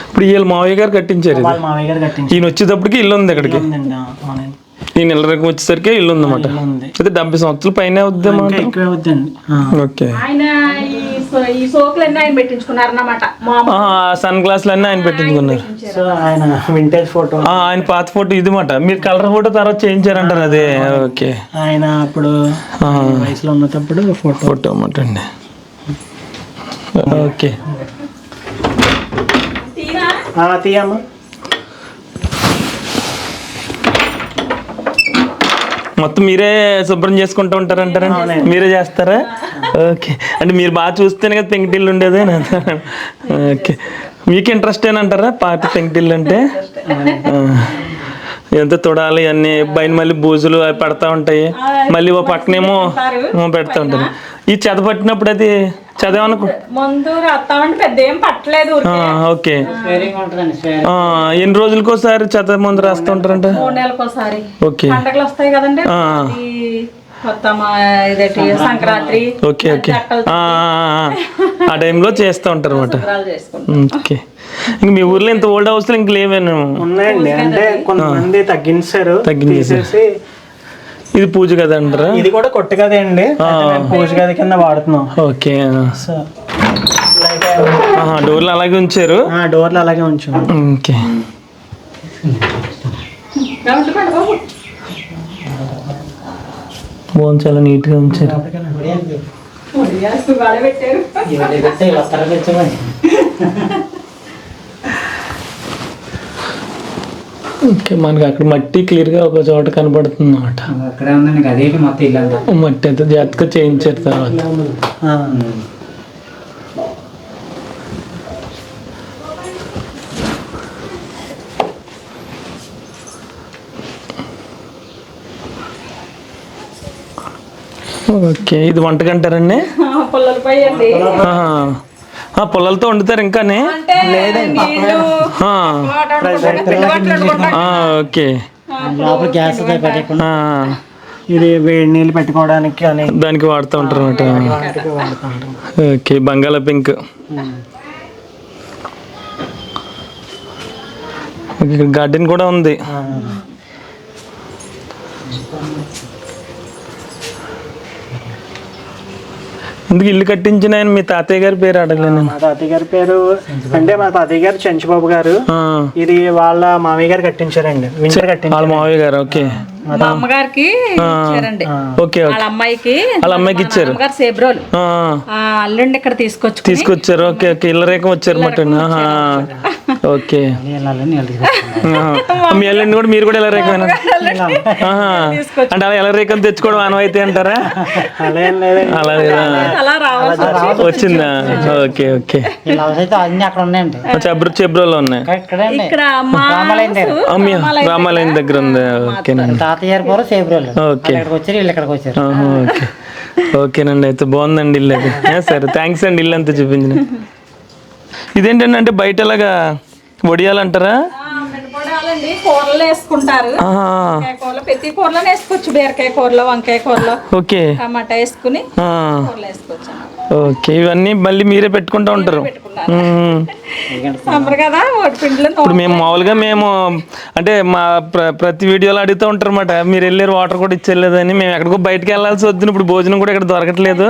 ఇప్పుడు వీళ్ళు మావయ్య గారు కట్టించారు. మావయ్య గారు కట్టించారు. ఈయన వచ్చేటప్పటికి ఇల్లు ఉంది ఇక్కడికి. నేను ఇళ్ళ రకం వచ్చేసరికి ఇల్లు ఉందన్నమాట. అయితే 70 సంవత్సరాల పైన అవుద్ది అన్నమాట. ఓకే. సన్ గ్లాసులు అన్నీ ఆయన పెట్టించుకున్నారు. ఆయన పాత ఫోటో ఇది మాట. మీరు కలర్ ఫోటో తర్వాత చేయించారంటారు అదే. ఓకే. ఆయన అప్పుడు వయసులో ఉన్నప్పుడు ఫోటో అన్నమాట అండి. ఓకే. తీయమ్మా. మొత్తం మీరే శుభ్రం చేసుకుంటూ ఉంటారంటారండి? మీరే చేస్తారా? ఓకే. అంటే మీరు బాగా చూస్తేనే కదా పెంకుటిల్లు ఉండేది. ఓకే. మీకు ఇంట్రెస్ట్ ఏనంటారా పాత పెంకుటిల్లు అంటే? ఎంత తొడాలి అన్ని పైన మళ్ళీ బూజులు అవి పడతా ఉంటాయి, మళ్ళీ ఓ పక్కనేమో పెడతా ఉంటారు. ఈ చెద పట్టినప్పుడు అది చదివానుకో ఓకే. ఎన్ని రోజులకోసారి చెత్త మందు రాస్తూ ఉంటారంట? ఓకే. సంక్రాంతి. ఓకే. ఓకే. ఆ టైంలో చేస్తూ ఉంటారు అనమాట. ఓకే. ఇంక మీ ఊర్లో ఇంత ఓల్డ్ హౌస్ ఇంక లేవేనా? ఉన్నాయండి. అంటే కొంతమంది తగ్గించేసి ఇది పూజ గది అంటారా? ఇది కూడా కొట్టు గది అండి, పూజ గది కింద వాడుతున్నాం. ఓకే. డోర్లు అలాగే ఉంచారు. డోర్లు అలాగే ఉంచాం. ఓకే. బాగుంది, చాలా నీట్ గా ఉంచారు. ఓకే. మనకి అక్కడ మట్టి క్లియర్ గా ఒక చోట కనబడుతుంది అన్నమాట. మట్టి అయితే జాగ్రత్తగా చేయించారు తర్వాత. ఓకే. ఇది వంటకంటారండి? పొలాలతో వండుతారు ఇంకానే? ఓకే. ఇది వేడి నీళ్ళు పెట్టుకోవడానికి అని దానికి వాడుతూ ఉంటారు అన్నమాట. ఓకే. బంగాళాపింక్. ఇక్కడ గార్డెన్ కూడా ఉంది. ఎందుకు ఇల్లు కట్టించిన ఆయన మీ తాతయ్య గారి పేరు అడగలేను. మా తాతయ్య గారి పేరు అంటే మా తాతయ్య గారు చెంచుబాబు గారు. ఇది వాళ్ళ మామయ్య గారు కట్టించారండి. వాళ్ళ మామయ్య గారు. ఓకే. మా అమ్మగారికి ఇచ్చారండి. ఓకే. వాళ్ళ అమ్మాయికి ఇచ్చారు. సేబ్రోలు అల్లుండి ఇక్కడ తీసుకొచ్చారు. ఓకే. ఓకే. ఇళ్ళ రేఖం వచ్చారు మటన్. ఓకే. మీ అల్లుండి కూడా మీరు కూడా ఇలా రేఖ అంటే అలా ఎలా రేఖం తెచ్చుకోవడం అనవైతే అంటారా? అలా వచ్చిందా? ఓకే. ఓకే. చెబ్రోలో ఉన్నాయి. రామాలయం దగ్గర ఉంది. ఓకేనండి. అయితే బాగుందండి ఇల్లు అది. సరే, థ్యాంక్స్ అండి ఇల్లు అంతా చూపించిన. ఇదేంటండి అంటే బయట ఎలాగా వడియాలంటారా? అండి కూరలు వేసుకుంటారు. వంకాయ కూరలో ప్రతి కూరలో వేసుకోవచ్చు. బీరకాయ కూరలో, వంకాయ కూరలో, ఓకే, టమాటా వేసుకుని కూరలు వేసుకోవచ్చు. ఓకే. ఇవన్నీ మళ్ళీ మీరే పెట్టుకుంటూ ఉంటారు. సమ్మర్ కదా ఓడిపిండిలో. ఇప్పుడు మేము మామూలుగా అంటే మా ప్రతి వీడియోలో అడుగుతూ ఉంటారు అన్నమాట, మీరు వెళ్ళారు వాటర్ కూడా ఇచ్చేయలేదని. మేము ఎక్కడికో బయటకు వెళ్ళాల్సి వద్దు, ఇప్పుడు భోజనం కూడా ఇక్కడ దొరకట్లేదు.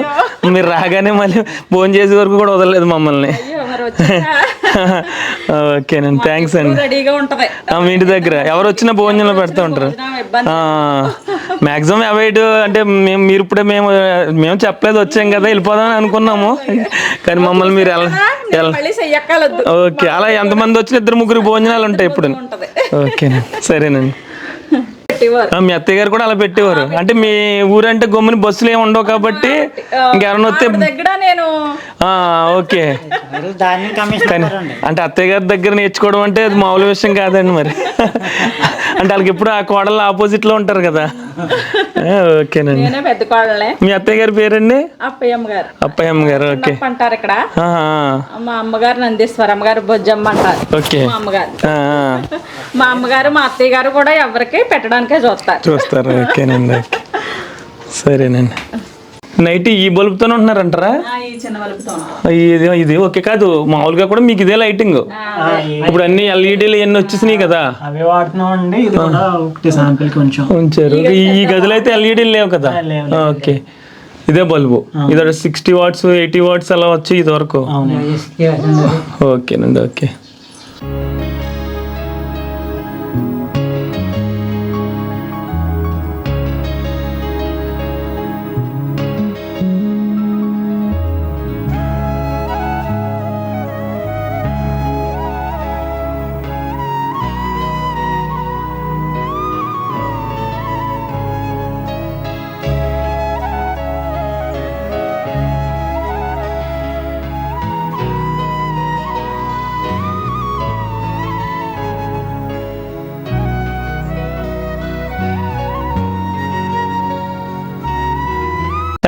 మీరు రాగానే మళ్ళీ భోజనం చేసే వరకు కూడా వదలలేదు మమ్మల్ని. ఓకేనండి, థ్యాంక్స్ అండి. రెడీగా ఉంటది మీ ఇంటి దగ్గర ఎవరు వచ్చినా భోజనంలో పెడుతూ ఉంటారు. మ్యాక్సిమం అవాయిడ్ అంటే మీరు ఇప్పుడే మేము చెప్పలేదు, వచ్చాం కదా వెళ్ళిపోదామని అనుకున్నాము, కానీ మమ్మల్ని మీరు ఓకే. అలా ఎంతమంది వచ్చిన 2-3 భోజనాలు ఉంటాయి ఇప్పుడు. ఓకేనండి, సరేనండి. మీ అత్తయ్య గారు కూడా అలా పెట్టేవారు. అంటే మీ ఊరంటే గమ్ముని బస్సులు ఏమి ఉండవు కాబట్టి ఇంకెవరైనా వస్తే. ఓకే, అంటే అత్తయ్య గారి దగ్గర నేర్చుకోవడం అంటే అది మామూలు విషయం కాదండి మరి. అంటే వాళ్ళకి ఎప్పుడు ఆ కోడలు ఆపోజిట్ లో ఉంటారు కదా. ఓకేనండి. మీ అత్తయ్య గారి పేరండి? అప్పయ్యమ్మ గారు. అప్పయ్యమ్మ గారు, ఓకే అంటారు ఇక్కడ. మా అమ్మగారు నందీశ్వరమ్మ గారు బొజ్జమ్మ అంటారు. ఓకే, మా అమ్మగారు. మా అమ్మగారు మా అత్తయ్య గారు కూడా ఎవరికి పెట్టడానికే చూస్తారు. ఓకేనండి, సరేనండి. నైట్ ఈ బల్బుతోనే ఉంటున్నారంటారా? ఇది ఓకే. కాదు మామూలుగా కూడా మీకు ఇదే లైటింగ్? ఇప్పుడు అన్ని ఎల్ఈడీలు ఎన్ని వచ్చేసినాయి కదా, అవి వాడుతున్నాం అండి. ఇది కూడా ఒకటి శాంపిల్ కొంచెం ఉంచారు. ఈ గదిలో అయితే ఎల్ఈడీలు లేవు కదా. ఓకే, ఇదే బల్బు. ఇది 60 వాట్స్ 80 వాట్స్ అలా వచ్చి ఇది వరకు. ఓకేనండి, ఓకే.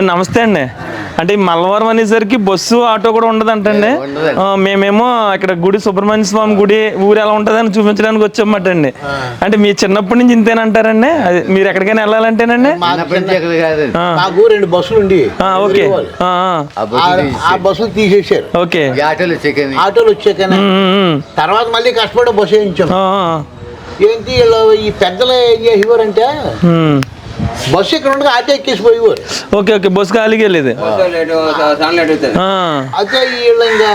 నమస్తే అండి. అంటే మల్లవరం అనేసరికి బస్సు ఆటో కూడా ఉండదంటండి. మేమేమో ఇక్కడ గుడి సుబ్రహ్మణ్య స్వామి గుడి ఊరు ఎలా ఉంటుందని చూపించడానికి వచ్చామట అండి. అంటే మీ చిన్నప్పటి నుంచి ఇంతేనంటారండి? మీరు ఎక్కడికైనా వెళ్ళాలంటేనండి? బస్సులు ఉండి ఓకే, ఆ బస్సులు తీసేసారు. ఓకే, ఆటోలు వచ్చాక తర్వాత మళ్ళీ కష్టపడి బస్సు వేయించాం. ఏంటి ఈ పెద్దలు ఏం చేసేవారంటే బస్సు ఇక్కడ ఉండగా ఆటో ఎక్కేసి పోయేవారు. Okay, okay. బస్సు ఖాళీగా వెళ్ళేది. అయితే వీళ్ళు ఇంకా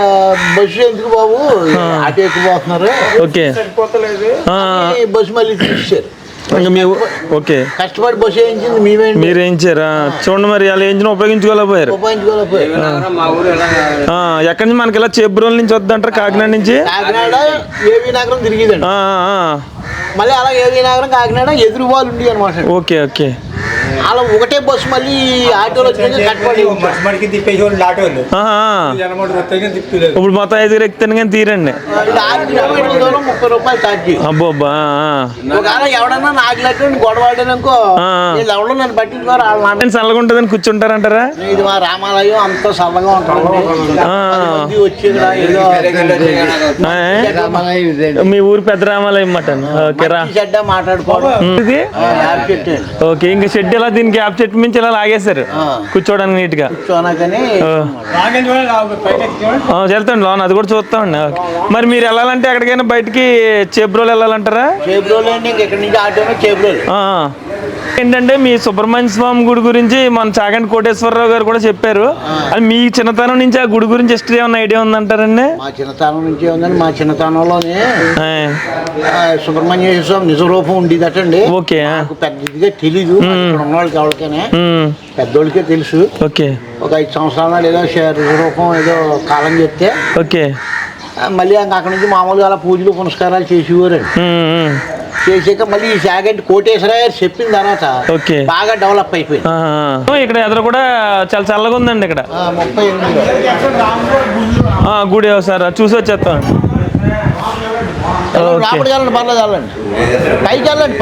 బస్సు ఎందుకు బాబు ఆటో ఎక్కిపోతున్నారు, ఓకే, బస్సు మళ్ళీ తీసేశారు. ఓకే, కష్టపడి బస్సు వేయించింది మీరు వేయించారా? చూడండి మరి అలా వేయించిన ఉపయోగించుకోలేకపోయారు. ఎక్కడి నుంచి మనకి ఇలా చేబ్రోల్ నుంచి వద్దంటారు? కాకినాడ నుంచి. కాకినాడ ఏవి నగరం తిరిగిదండి. మళ్ళీ అలా ఏవి నగరం కాకినాడ ఎదురు వాళ్ళు ఉండి అనమాట. Okay, okay. అలా ఒకటే బస్సు మళ్ళీ ఆటోలో కట్టుబడి ఇప్పుడు మొత్తం 5 ఎక్కితేనే కానీ తీరండి. 6 కిలోమీటర్ల దూరం 30 రూపాయలు ఛార్జీ. అబ్బోబ్బా. ఒకవేళ ఎవడన్నా నాకులట్టు గొడవాడనుకో ఎవడో నన్ను పట్టించుకోరు. వాళ్ళు చల్లగా ఉంటుందని కూర్చుంటారంటారా? ఇది మా రామాలయం అంతా చల్లగా ఉంటుంది. వచ్చి మీ ఊరు పెద్ద రామాలయం అన్నమాట. చెడ్డ మాట్లాడుకోవడం. ఓకే, ఇంకా షెడ్ ఇలా దీనికి యాప్ చెట్టు మించి ఇలా లాగేశారు కూర్చోడానికి నీట్ గా. వెళ్తాండి లోన్, అది కూడా చూస్తామండి. మరి మీరు వెళ్ళాలంటే ఎక్కడికైనా బయటికి చేబ్రోలు వెళ్ళాలంటారా? ఏంటంటే మీ సుబ్రహ్మణ్య స్వామి గుడి గురించి మన చాగంటి కోటేశ్వరరావు గారు కూడా చెప్పారు. అది మీ చిన్నతనం నుంచి ఆ గుడి గురించి హిస్టరీ ఏమన్నా ఐడియా ఉందంటారండి? మా చిన్నతనం నుంచి ఉందండి. మా చిన్నతనంలోనే సుబ్రహ్మణ్య స్వామి నిజ రూపం ఉండేదటండి. ఓకే, పెద్దదిగా తెలీదు ఉన్నవాళ్ళకి ఎవరికైనా, పెద్దోళ్ళకే తెలుసు. ఓకే, ఒక 5 సంవత్సరాలు ఏదో నిజ రూపం ఏదో కాలం చెప్తే ఓకే మళ్ళీ అక్కడ నుంచి మామూలుగా అలా పూజలు పునస్కారాలు చేసేవారండి. చేసాక మళ్ళీ ఈ చాగంటి కోటేశ్వర గారు చెప్పిన తర్వాత బాగా డెవలప్ అయిపోయింది. ఇక్కడ ఎదురు కూడా చాలా చల్లగా ఉందండి. ఇక్కడ 38 గుడి సార్ చూసి వచ్చేస్తాం. లోపలికి వెళ్ళండి, పర్లేదు వెళ్ళండి.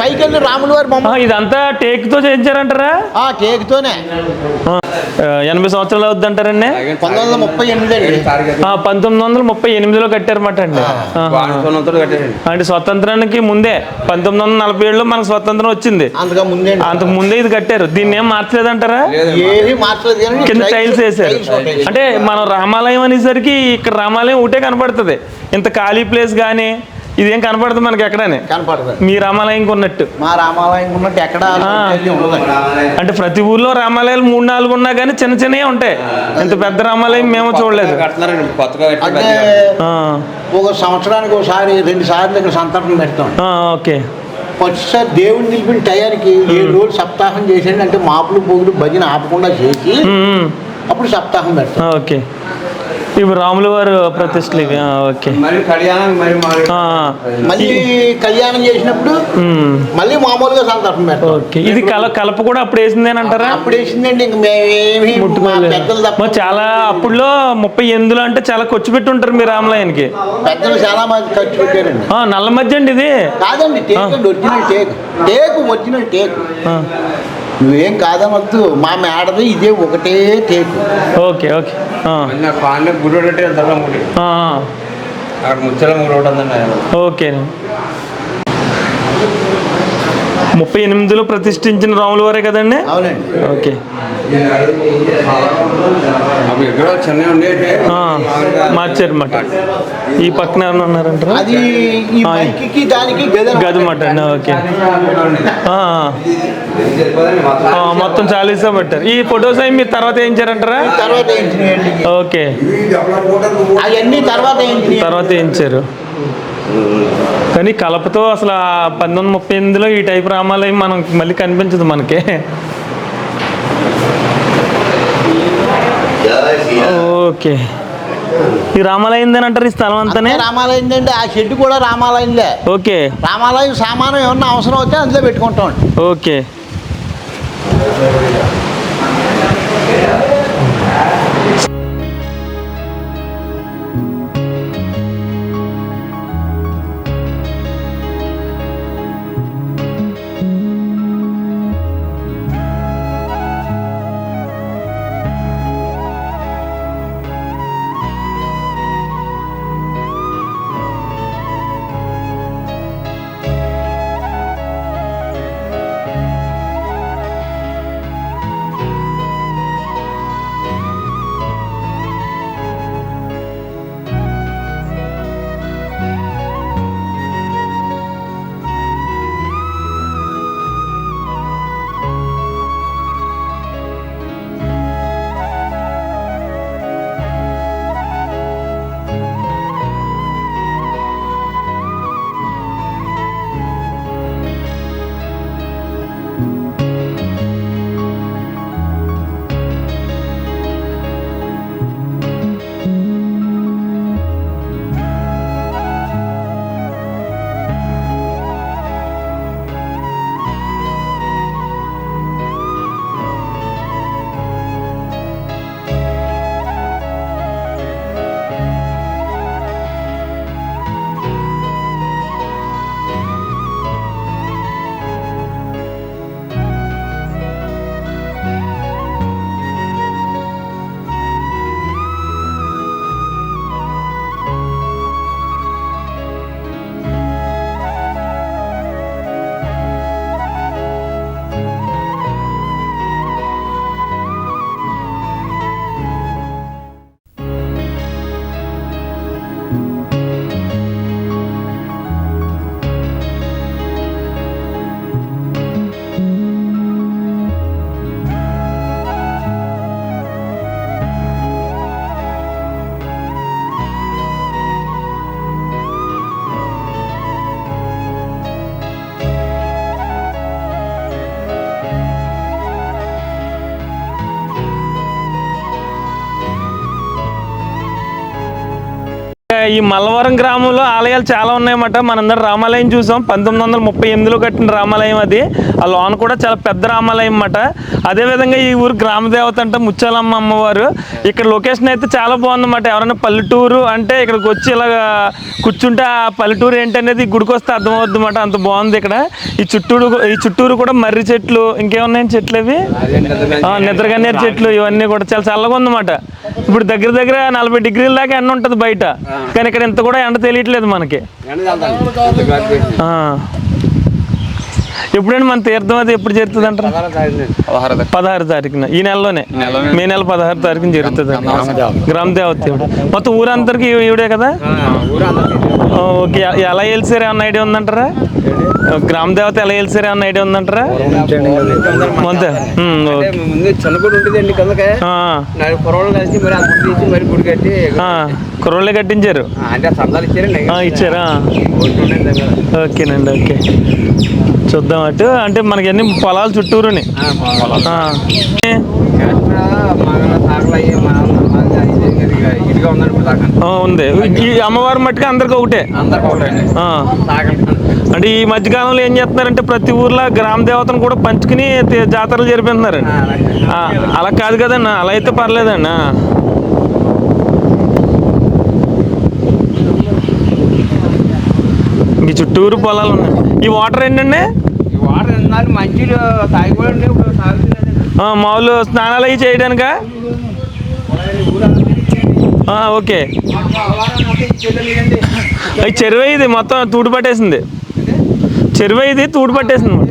పైకి వెళ్ళి రాముల వారి బొమ్మ. ఇదంతా టేక్తో చేయించారంటారా? టేక్తోనే 80 సంవత్సరాలు అవుద్ది అంటారండి. 1938 అండి. 1938లో కట్టారన్నమాట అండి. అంటే స్వతంత్రానికి ముందే 1947లో మనకు స్వతంత్రం వచ్చింది. అంతకు ముందే ఇది కట్టారు. దీన్ని ఏం మార్చలేదంటారా? ఏమీ మార్చలేదు కానీ కింద టైల్స్ వేసారు. అంటే మనం రామాలయం అనేసరికి ఇక్కడ రామాలయం ఒకటే కనపడుతుంది. ఇంత ఖాళీ ప్లేస్ కానీ ఇదేం కనపడుతుంది మనకి ఎక్కడనే. కనపడదు. మీ రామాలయం ఉన్నట్టు. మా రామాలయం ఉన్నట్టు ఎక్కడ అంటే ప్రతి ఊర్లో రామాలయాలు 3-4 ఉన్నా కానీ చిన్న చిన్నవి ఉంటాయి. ఇంత పెద్ద రామాలయం మేము చూడలేదు. అంటే ఒక సంవత్సరానికి ఒకసారి 2 సార్లు ఇక్కడ సంతర్పణ పెడతాం. ఓకే. వచ్చేసారి దేవుని నిలిపిన టయానికి 7 రోజులు సప్తాహం చేసేయండి. అంటే మాపులు పోగులు భజన ఆపకుండా చేసి అప్పుడు సప్తాహం పెడతాం. ఓకే. ఇప్పుడు రాముల వారు ప్రతిష్టలు. ఓకే. మళ్ళీ కళ్యాణం చేసినప్పుడు మళ్ళీ మామూలుగా సంతర్పణ పెడతాం. ఓకే. ఇది కలప కూడా అప్పుడు వేసిందేనంటారా? అప్పుడు వేసిందండి. ఇంక మేమేమి పెద్దలు తప్ప. చాలా అప్పుడులో 38లో అంటే చాలా ఖర్చు పెట్టి ఉంటారు మీ రామాలయానికి. పెద్దలు చాలా మంది ఖర్చు పెట్టారండి. నల్ల మధ్య అండి ఇది కాదండి, టేక్ అండి. ఒరిజినల్ టేకు. నువ్వేం కాదనొద్దు, మా మేడది ఇదే ఒకటే టేకు. ఓకే. ఓకే. ఓకే. 38లో ప్రతిష్ఠించిన రాముల వారే కదండి? అవునండి. ఓకే. మార్చారు మాట. ఈ పక్కన ఎవరైనా ఉన్నారంటారా? అది ఈ మైక్కి దానికి గది మాట అండి. ఓకే. మొత్తం 40 పట్టారు. ఈ ఫొటోస్ అవి మీరు తర్వాత వేయించారంటారా? తర్వాత ఓకే. అవన్నీ తర్వాత వేయించారు. కానీ కలపతో అసలు 1938లో ఈ టైప్ రామాలయం మనం మళ్ళీ కనిపించదు మనకి. ఓకే. ఈ రామాలయం అంటారు ఈ స్థలం అంతానే? రామాలయం అండి. ఆ షెడ్ కూడా రామాలయందే. ఓకే. రామాలయం సామానం ఏమన్నా అవసరం అవుతే అందులో పెట్టుకుంటాం. ఓకే. ఈ మల్లవరం గ్రామంలో ఆలయాలు చాలా ఉన్నాయన్నమాట. మనందరం రామాలయం చూసాం, 1938లో కట్టిన రామాలయం అది. ఆ లోన కూడా చాలా పెద్ద రామాలయం అన్నమాట. అదేవిధంగా ఈ ఊరు గ్రామదేవత అంటే ముత్యాలమ్మ అమ్మవారు. ఇక్కడ లొకేషన్ అయితే చాలా బాగుందన్నమాట. ఎవరైనా పల్లెటూరు అంటే ఇక్కడికి వచ్చి ఇలా కూర్చుంటే ఆ పల్లెటూరు ఏంటనేది గుడికి వస్తే అర్థమవుద్ది అన్నమాట. అంత బాగుంది ఇక్కడ. ఈ చుట్టూరు కూడా మర్రి చెట్లు, ఇంకేమున్నాయని చెట్లు అవి నిద్రగన్నేరు చెట్లు, ఇవన్నీ కూడా చాలా చల్లగా ఉందన్నమాట. ఇప్పుడు దగ్గర 40 డిగ్రీల దాకా ఎండ ఉంటుంది బయట, కానీ ఇక్కడ ఇంత కూడా ఎండ తెలియట్లేదు మనకి. ఎప్పుడండి మన తీర్థం అది ఎప్పుడు జరుగుతుంది అంటారు? 16 తారీఖున, ఈ నెలలోనే, మే నెల 16 తారీఖున జరుగుతుంది. గ్రామదేవత మొత్తం ఊరందరికి ఈవిడే కదా? ఓకే. ఎలా వెళ్తారు ఏమన్నా ఐడియా ఉందంటారా? గ్రామదేవత ఎలా వెళ్తారు ఏమన్నా ఐడియా ఉందంటారా? అంతే. కుర్రోళ్ళే కట్టించారు, ఇచ్చారా? ఓకేనండి, ఓకే. చూద్దాం అటు. అంటే మనకి అన్ని పొలాలు చుట్టూరుని. ఉంది. ఈ అమ్మవారి మట్టుగా అందరికి ఒకటే. అంటే ఈ మధ్యకాలంలో ఏం చేస్తున్నారంటే ప్రతి ఊర్లో గ్రామ దేవతను కూడా పంచుకుని జాతరలు జరిపిస్తున్నారు. అలా కాదు కదన్నా, అలా అయితే పర్లేదన్నా. ఈ చుట్టూరు పొలాలు ఉన్నాయి. ఈ వాటర్ ఏంటండి? మామూలు స్నానాలు అవి చేయడానికా? ఓకే. అవి చెరువు ఇది మొత్తం తూడు పట్టేసింది. చెరువు ఇది తూడు పట్టేసింది.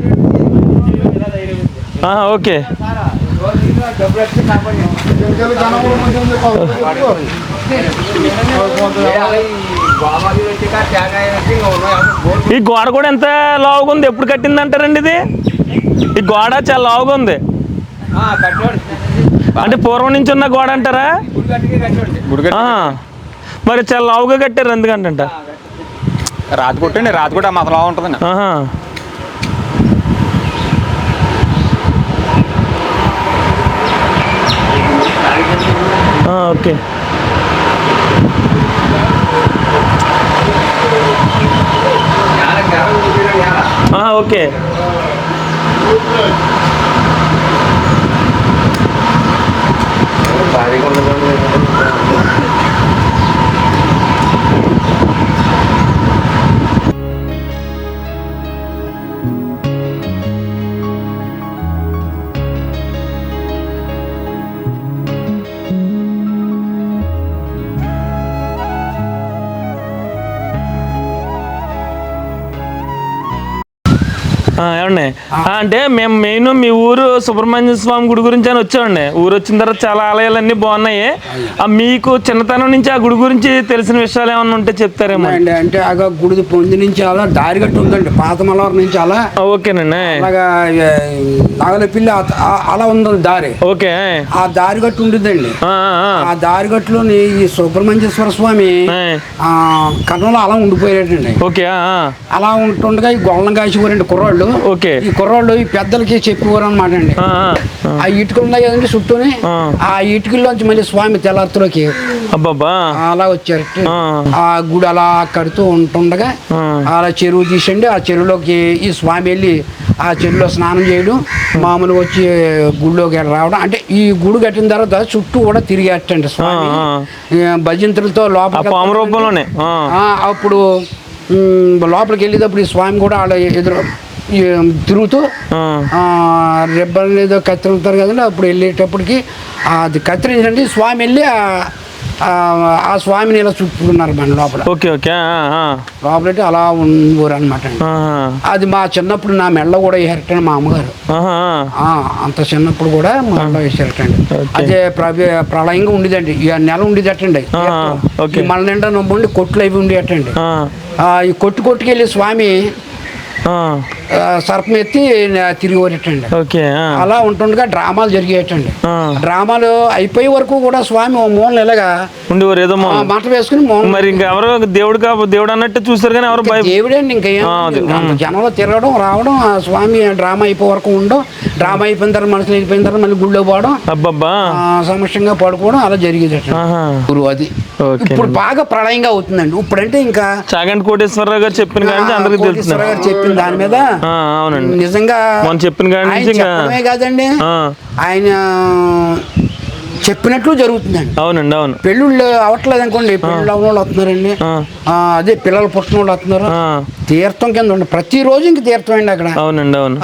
ఓకే. ఈ గోడ కూడా ఎంత లావుగా ఉంది? ఎప్పుడు కట్టింది అంటారండి ఇది? ఈ గోడ చాలా లావుగా ఉంది. అంటే పూర్వం నుంచి ఉన్న గోడ అంటారా? మరి చాలా లావుగా కట్టారు ఎందుకంట? రాజకోట అండి, రాజకోట మాత్రం లావు ఉంటుందండి. ఓకే. ఓకే. ఏమండి, అంటే మేము మెయిన్ మీ ఊరు సుబ్రహ్మణ్య స్వామి గుడి గురించి అని వచ్చామండి. ఊరు వచ్చిన తర్వాత చాలా ఆలయాలన్నీ బాగున్నాయి. మీకు చిన్నతనం నుంచి ఆ గుడి గురించి తెలిసిన విషయాలు ఏమన్నా ఉంటే చెప్తారేమో అండి. అంటే ఆ గుడి పొంది నుంచి అలా దారి గట్టు ఉందండి, పాత మలవరం నుంచి అలా. ఓకేనండి. అలాగా నాగలపిల్లి అలా ఉందండి దారి. ఓకే. ఆ దారి గట్టు ఉంటుందండి. ఆ దారి గట్టులోని ఈ సుబ్రహ్మణ్యేశ్వర స్వామి కర్ణంలో అలా ఉండిపోయాడండి. ఓకే. అలా ఉంటుండగా ఈ గొల్లం కాసిపోరండి కుర్రాళ్ళు. ఓకే. ఈ కుర్రాళ్ళు ఈ పెద్దలకి చెప్పేవారు అనమాట అండి. ఆ ఇటుకలు ఉన్నాయి కదండి చుట్టూని, ఆ ఇటుకల్లోంచి మళ్ళీ స్వామి తెల్లార్తిలోకి అలా వచ్చారు. ఆ గుడి అలా కడుతూ ఉంటుండగా అలా చెరువు తీసండి. ఆ చెరువులోకి ఈ స్వామి వెళ్ళి ఆ చెరువులో స్నానం చేయడం, మామూలుగా వచ్చి గుడిలోకి రావడం. అంటే ఈ గుడి కట్టిన తర్వాత చుట్టూ కూడా తిరిగేటండి స్వామి భజంతులతో లోపల. అప్పుడు లోపలికి వెళ్ళేటప్పుడు ఈ స్వామి కూడా వాళ్ళ ఎదురు తిరుగుతూ రెబ్బలు ఏదో కత్తిరుగుతారు కదండి. అప్పుడు వెళ్ళేటప్పటికి అది కత్తిరించండి స్వామి వెళ్ళి ఆ స్వామిని ఇలా చుట్టుకున్నారు మన లోపల. ఓకే. ఓకే. లోపలైతే అలా ఊరు అనమాట అండి. అది మా చిన్నప్పుడు నా మెళ్ళ కూడా వేసారటండి మా అమ్మగారు. అంత చిన్నప్పుడు కూడా మా మెళ్ళ వేసారటండి. అదే ప్రళయంగా ఉండేదండి. నెల ఉండేదటండి. మళ్ళీ నిండా నమ్మండి కొట్లు అవి ఉండేటండి. ఈ కొట్టుకెళ్ళి స్వామి సర్పం ఎత్తి తిరిగి వరటండి. ఓకే. అలా ఉంటుండగా డ్రామాలు జరిగేటండి. డ్రామాలు అయిపోయే వరకు కూడా స్వామి ఓ మూలన ఇలాగా ఉండేవారు ఏదో మంట వేసుకుని మరి ఇంకా ఎవరో దేవుడు అన్నట్టు చూసారు కానీ ఎవరు దేవుడండి. ఇంకా జనంలో తిరగడం రావడం, ఆ స్వామి డ్రామా అయిపోయే వరకు ఉండడం, డ్రామా అయిపోయిన తర్వాత మనుషులు వెళ్ళిపోయిన తర్వాత మళ్ళీ గుళ్ళో పోవడం, అబ్బబ్బా సమస్యంగా పడుకోవడం అలా జరిగేది. అది ఇప్పుడు బాగా ప్రళయంగా అవుతుందండి. ఇప్పుడంటే ఇంకా చాగంటి కోటేశ్వరరావు గారు చెప్పిన కానీ అందరికి తెలుసు చెప్పిన దాని మీద. అవునండి, నిజంగా చెప్పిన కానీ కాదండి, ఆయన చెప్పినట్లు జరుగుతుందండి. అవునండి, అవును. పెళ్ళిళ్ళు అవట్లేదు అనుకోండి, పెళ్ళిళ్ళు అవన వాళ్ళు వస్తున్నారండి, అదే పిల్లలు పుట్టిన వాళ్ళు వస్తున్నారు. తీర్థం కింద ఉండి ప్రతిరోజు ఇంక తీర్థం అండి అక్కడ. అవునండి, అవును.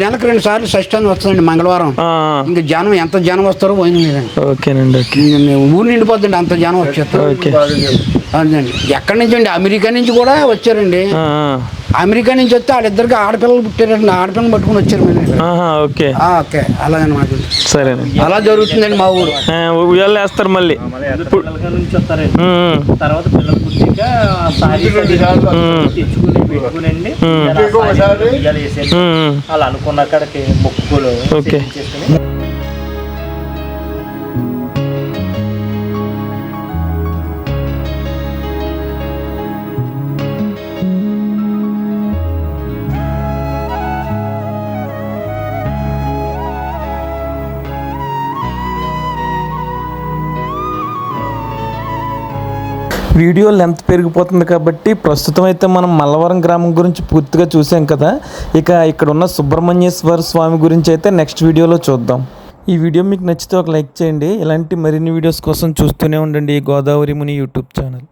నెలకు 2 సార్లు షష్ఠాన్ని వస్తుందండి మంగళవారం. ఇంకా జనం ఎంత జనం వస్తారో పోయింది లేదండి. ఓకేనండి. ఊరు నిండిపోద్దండి అంత జనం వచ్చేస్తారు. అదండి. ఎక్కడి నుంచి అండి, అమెరికా నుంచి కూడా వచ్చారండి. అమెరికా నుంచి వస్తే వాళ్ళిద్దరికి ఆడపిల్లలు పుట్టారండి, ఆడపిల్లలు పట్టుకుని వచ్చారు. ఓకే, ఓకే, అలాగనమాట. సరే, అలా జరుగుతుందండి మా ఊరు. ఉయ్యాలు వేస్తారు మళ్ళీ తర్వాత పిల్లలు పుట్టిక అలా అనుకున్న అక్కడికి మొక్కులు. ఓకే. వీడియో లెంత్ పెరిగిపోతుంది కాబట్టి ప్రస్తుతం అయితే మనం మల్లవరం గ్రామం గురించి పూర్తిగా చూసాం కదా. ఇక ఇక్కడ ఉన్న సుబ్రహ్మణ్యేశ్వర స్వామి గురించి అయితే నెక్స్ట్ వీడియోలో చూద్దాం. ఈ వీడియో మీకు నచ్చితే ఒక లైక్ చేయండి. ఇలాంటి మరిన్ని వీడియోస్ కోసం చూస్తూనే ఉండండి ఈ గోదావరి ముని యూట్యూబ్ ఛానల్.